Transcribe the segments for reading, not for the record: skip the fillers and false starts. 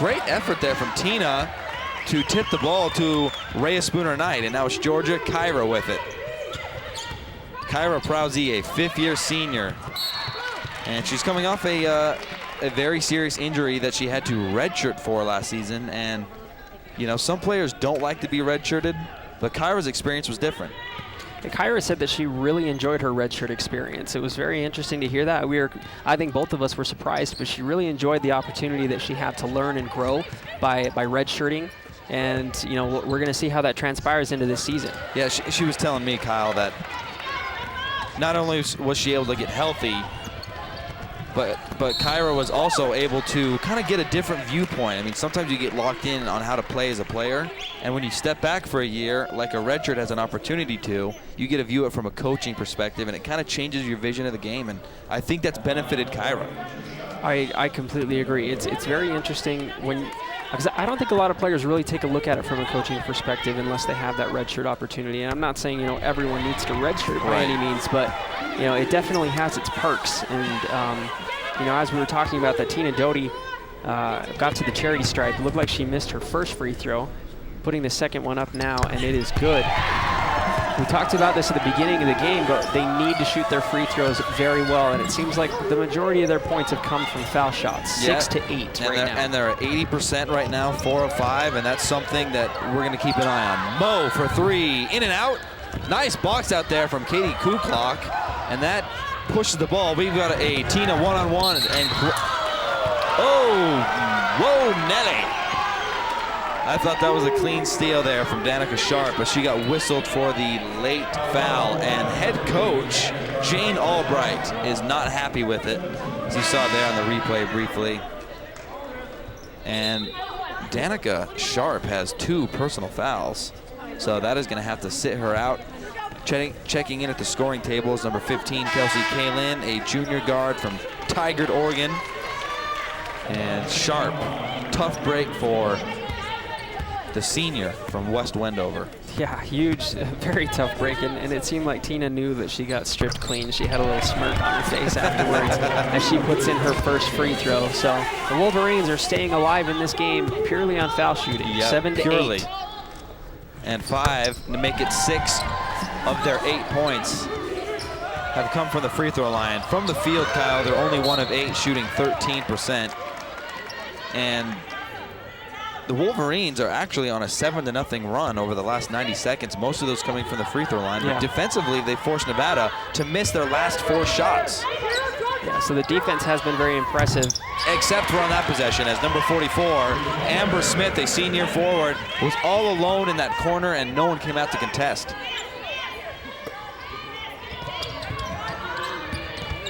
great effort there from Tina to tip the ball to Rhea Spooner-Knight, and now it's Georgia Kyra with it. Kyra Prowse, a fifth-year senior, and she's coming off a very serious injury that she had to redshirt for last season. And you know, some players don't like to be redshirted, but Kyra's experience was different. Kyra said that she really enjoyed her redshirt experience. It was very interesting to hear that. I think both of us were surprised, but she really enjoyed the opportunity that she had to learn and grow by redshirting. And you know, we're going to see how that transpires into this season. Yeah, she was telling me, Kyle, that not only was she able to get healthy, but Kyra was also able to kind of get a different viewpoint. I mean, sometimes you get locked in on how to play as a player, and when you step back for a year, like a redshirt has an opportunity to, you get to view it from a coaching perspective, and it kind of changes your vision of the game, and I think that's benefited Kyra. I completely agree. It's very interesting because I don't think a lot of players really take a look at it from a coaching perspective unless they have that redshirt opportunity. And I'm not saying, you know, everyone needs to redshirt by any means, but you know, it definitely has its perks. And you know, as we were talking about that, Tina Doty got to the charity stripe. It looked like she missed her first free throw, putting the second one up now, and it is good. We talked about this at the beginning of the game, but they need to shoot their free throws very well, and it seems like the majority of their points have come from foul shots, 6 to 8 right now. And they're at 80% right now, 4 of 5, and that's something that we're going to keep an eye on. Mo for 3, in and out. Nice box out there from Katie Kuklock, and that pushes the ball. We've got a Tina one-on-one, and oh, whoa, Nelly. I thought that was a clean steal there from Danica Sharp, but she got whistled for the late foul, and head coach Jane Albright is not happy with it, as you saw there on the replay briefly. And Danica Sharp has 2 personal fouls, so that is going to have to sit her out. Checking in at the scoring table is number 15, Kelsey Kalin, a junior guard from Tigard, Oregon. And Sharp, tough break for the senior from West Wendover. Yeah, huge, very tough break, and it seemed like Tina knew that she got stripped clean. She had a little smirk on her face afterwards as she puts in her first free throw. So the Wolverines are staying alive in this game purely on foul shooting, 7 to 8. And 5 to make it 6 of their 8 points have come from the free throw line. From the field, Kyle, they're only 1 of 8, shooting 13%. And the Wolverines are actually on a 7-0 run over the last 90 seconds, most of those coming from the free throw line. But defensively, they forced Nevada to miss their last 4 shots. Yeah, so the defense has been very impressive. Except for on that possession, as number 44, Amber Smith, a senior forward, was all alone in that corner, and no one came out to contest.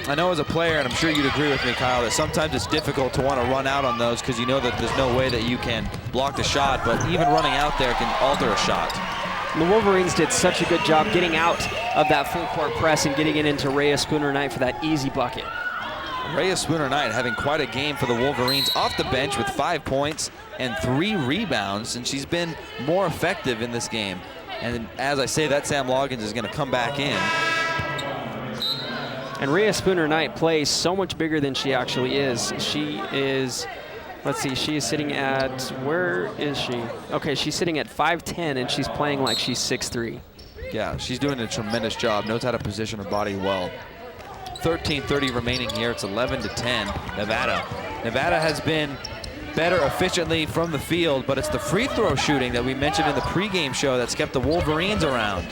I know as a player, and I'm sure you'd agree with me, Kyle, that sometimes it's difficult to want to run out on those because you know that there's no way that you can block the shot, but even running out there can alter a shot. The Wolverines did such a good job getting out of that full court press and getting it into Rhea Spooner-Knight for that easy bucket. Rhea Spooner-Knight having quite a game for the Wolverines, off the bench with 5 points and 3 rebounds, and she's been more effective in this game. And as I say, that Sam Loggins is going to come back in. And Rhea Spooner-Knight plays so much bigger than she actually is. She is, let's see, she is sitting at, where is she? Okay, she's sitting at 5'10", and she's playing like she's 6'3". Yeah, she's doing a tremendous job, knows how to position her body well. 13:30 remaining here, it's 11-10, Nevada. Nevada has been better efficiently from the field, but it's the free throw shooting that we mentioned in the pregame show that's kept the Wolverines around.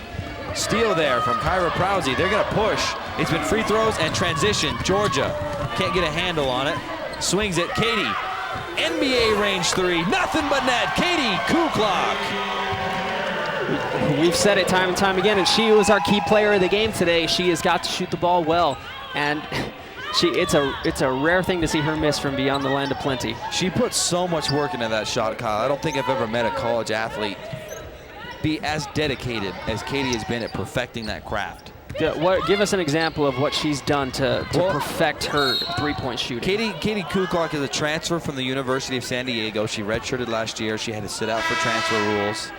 Steal there from Kyra Prowse. They're going to push. It's been free throws and transition. Georgia can't get a handle on it. Swings it. Katie. NBA range 3. Nothing but net. Katie Kuklock. We've said it time and time again, and she was our key player of the game today. She has got to shoot the ball well, and it's a rare thing to see her miss from beyond the land of plenty. She put so much work into that shot, Kyle. I don't think I've ever met a college athlete be as dedicated as Katie has been at perfecting that craft. Give us an example of what she's done to perfect her three-point shooting. Katie Kuklock is a transfer from the University of San Diego. She redshirted last year. She had to sit out for transfer rules.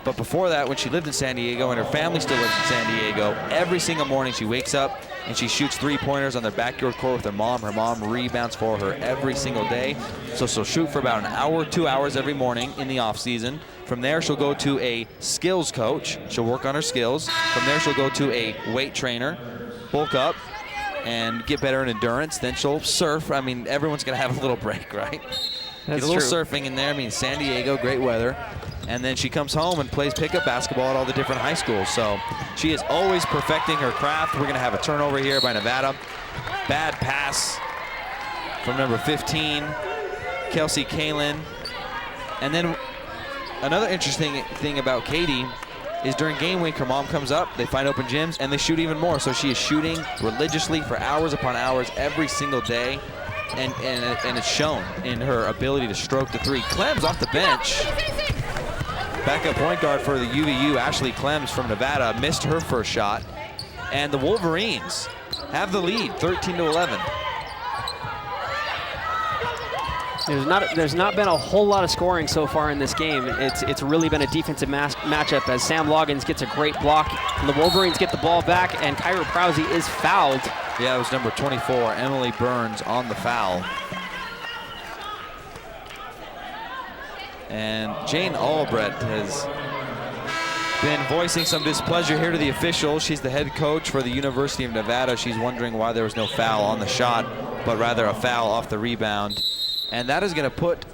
But before that, when she lived in San Diego and her family still lives in San Diego, every single morning she wakes up, and she shoots 3-pointers on their backyard court with her mom. Her mom rebounds for her every single day. So she'll shoot for about an hour, 2 hours every morning in the off season. From there, she'll go to a skills coach. She'll work on her skills. From there, she'll go to a weight trainer, bulk up, and get better in endurance. Then she'll surf. I mean, everyone's going to have a little break, right? That's Get a little true. surfing in there. I mean, San Diego, great weather. And then she comes home and plays pickup basketball at all the different high schools. So she is always perfecting her craft. We're going to have a turnover here by Nevada. Bad pass from number 15, Kelsey Kalin. And then another interesting thing about Katie is during game week, her mom comes up, they find open gyms, and they shoot even more. So she is shooting religiously for hours upon hours every single day. And it's shown in her ability to stroke the three. Clem's off the bench. Backup point guard for the UVU, Ashley Clems from Nevada, missed her first shot. And the Wolverines have the lead, 13-11. There's not been a whole lot of scoring so far in this game. It's really been a defensive matchup as Sam Loggins gets a great block. And the Wolverines get the ball back, and Kyra Prowse is fouled. Yeah, it was number 24, Emily Burns, on the foul. And Jane Albrecht has been voicing some displeasure here to the officials. She's the head coach for the University of Nevada. She's wondering why there was no foul on the shot, but rather a foul off the rebound. And that is going to put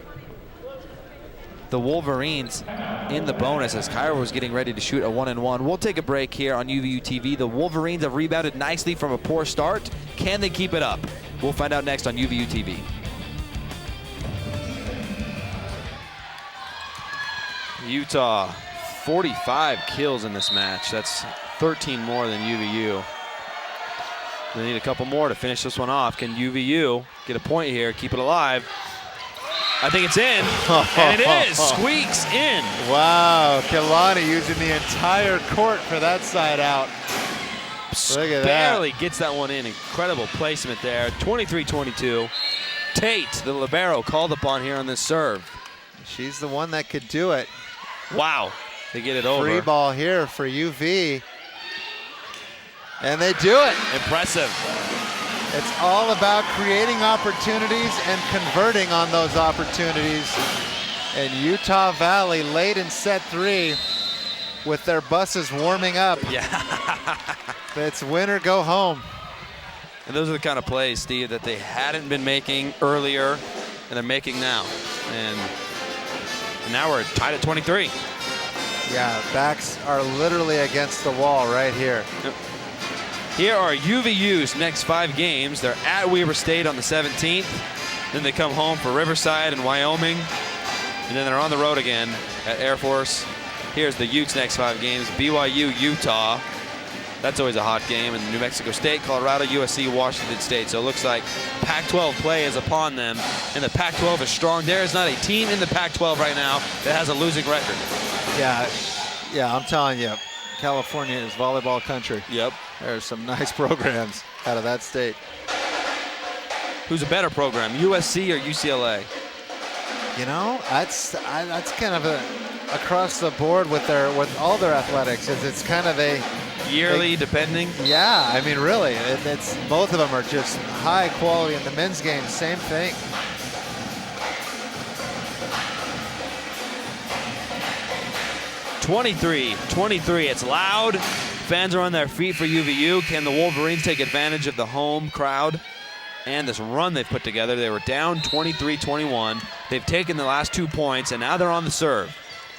the Wolverines in the bonus as Kyra was getting ready to shoot a 1-and-1. We'll take a break here on UVU TV. The Wolverines have rebounded nicely from a poor start. Can they keep it up? We'll find out next on UVU TV. Utah, 45 kills in this match. That's 13 more than UVU. They need a couple more to finish this one off. Can UVU get a point here, keep it alive? I think it's in, and it is. Squeaks in. Wow, Kelani using the entire court for that side out. Look at that. Barely gets that one in. Incredible placement there. 23-22. Tate, the libero, called upon here on this serve. She's the one that could do it. Wow, they get it over. Free ball here for UV. And they do it. Impressive. It's all about creating opportunities and converting on those opportunities. And Utah Valley late in set 3 with their buses warming up. Yeah. It's win or go home. And those are the kind of plays, Steve, that they hadn't been making earlier, and they're making now. And now we're tied at 23. Yeah, backs are literally against the wall right here. Yep. Here are UVU's next 5 games. They're at Weber State on the 17th. Then they come home for Riverside and Wyoming. And then they're on the road again at Air Force. Here's the Utes' next 5 games. BYU, Utah. That's always a hot game. And New Mexico State, Colorado, USC, Washington State. So it looks like Pac-12 play is upon them. And the Pac-12 is strong. There is not a team in the Pac-12 right now that has a losing record. Yeah, I'm telling you, California is volleyball country. Yep. There's some nice programs out of that state. Who's a better program, USC or UCLA? You know, that's kind of a across the board with all their athletics. It's kind of a Yearly, depending? Yeah, I mean, really, it's both of them are just high quality. In the men's game, same thing. (23-23). It's loud. Fans are on their feet for UVU. Can the Wolverines take advantage of the home crowd and this run they've put together? They were down 23-21. They've taken the last 2 points, and now they're on the serve.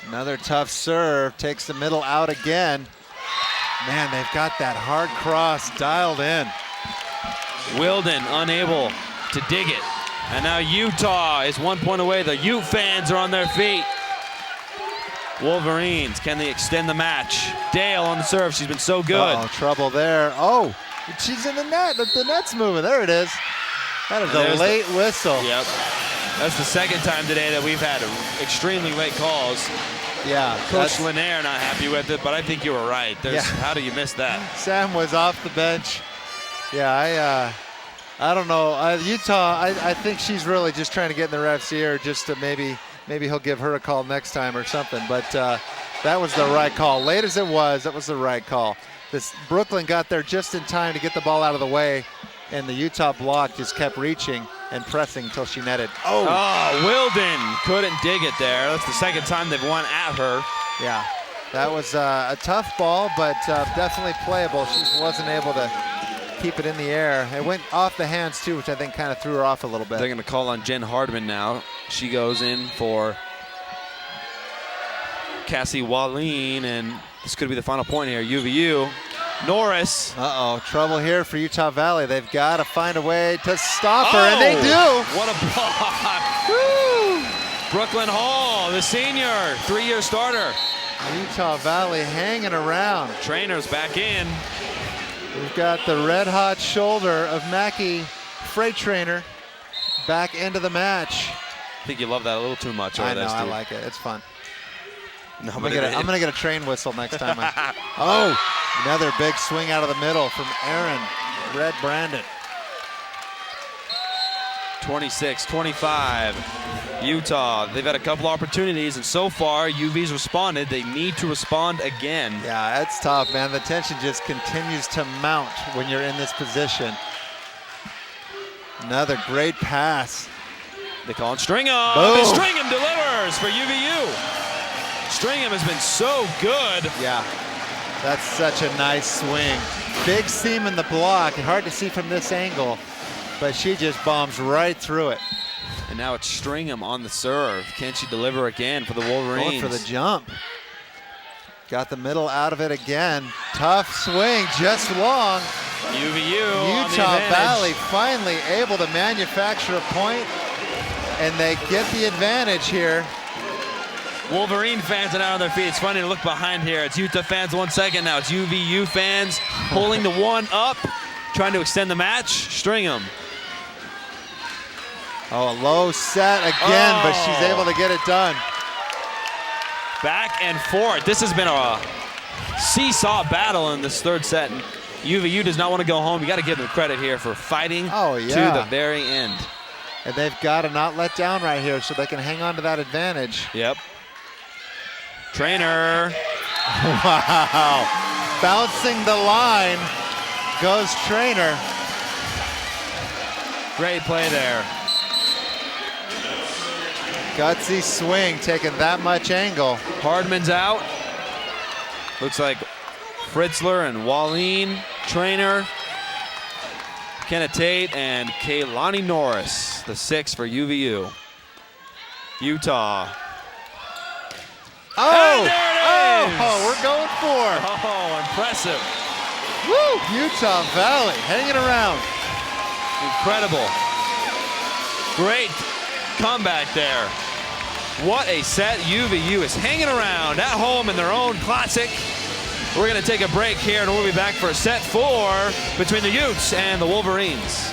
Another tough serve. Takes the middle out again. Man, they've got that hard cross dialed in. Wilden unable to dig it. And now Utah is 1 point away. The Ute fans are on their feet. Wolverines, can they extend the match? Dale on the serve. She's been so good. Uh-oh, trouble there. Oh, she's in the net. The net's moving. There it is. That is a late whistle. Yep. That's the second time today that we've had extremely late calls. Yeah. Coach Lanier not happy with it, but I think you were right. How do you miss that? Sam was off the bench. Yeah, I don't know. Utah, I think she's really just trying to get in the ref's ear just to maybe he'll give her a call next time or something. But that was the right call. Late as it was, that was the right call. Brooklyn got there just in time to get the ball out of the way, and the Utah block just kept reaching and pressing until she netted. Oh, Wilden couldn't dig it there. That's the second time they've won at her. Yeah, that was a tough ball, but definitely playable. She just wasn't able to keep it in the air. It went off the hands too, which I think kind of threw her off a little bit. They're going to call on Jen Hardman now. She goes in for Cassie Wallin, and this could be the final point here. UVU. Norris. Uh-oh, trouble here for Utah Valley. They've got to find a way to stop her, and they do. What a block. Woo! Brooklyn Hall, the senior, 3-year starter. Utah Valley hanging around. Trainer's back in. We've got the red-hot shoulder of Mackie Freight Trainer back into the match. I think you love that a little too much. I know, I like it. It's fun. No, I'm gonna get a train whistle next time. Oh, another big swing out of the middle from Aaron Red Brandon. 26-25, Utah. They've had a couple opportunities, and so far UV's responded. They need to respond again. Yeah, it's tough, man. The tension just continues to mount when you're in this position. Another great pass. They call it Stringham. Boom. Stringham delivers for UVU. Stringham has been so good. Yeah, that's such a nice swing. Big seam in the block. Hard to see from this angle, but she just bombs right through it. And now it's Stringham on the serve. Can she deliver again for the Wolverines? Going for the jump. Got the middle out of it again. Tough swing, just long. UVU Utah Valley finally able to manufacture a point, and they get the advantage here. Wolverine fans are out on their feet. It's funny to look behind here. It's Utah fans 1 second. Now it's UVU fans pulling the one up, trying to extend the match. Stringham. Oh, a low set again, but she's able to get it done. Back and forth. This has been a seesaw battle in this third set. And UVU does not want to go home. You got to give them credit here for fighting to the very end. And they've got to not let down right here so they can hang on to that advantage. Yep. Trainer. Wow. Bouncing the line goes Trainer. Great play there. Gutsy swing, taking that much angle. Hardman's out. Looks like Fritzler and Wallin, Trainer, Kenna Tate, and Kaylani Norris, the 6 for UVU. Utah. Oh, and there it is! Oh, we're going for. Oh, impressive. Woo! Utah Valley hanging around. Incredible. Great comeback there. What a set. UVU is hanging around at home in their own classic. We're going to take a break here, and we'll be back for set 4 between the Utes and the Wolverines.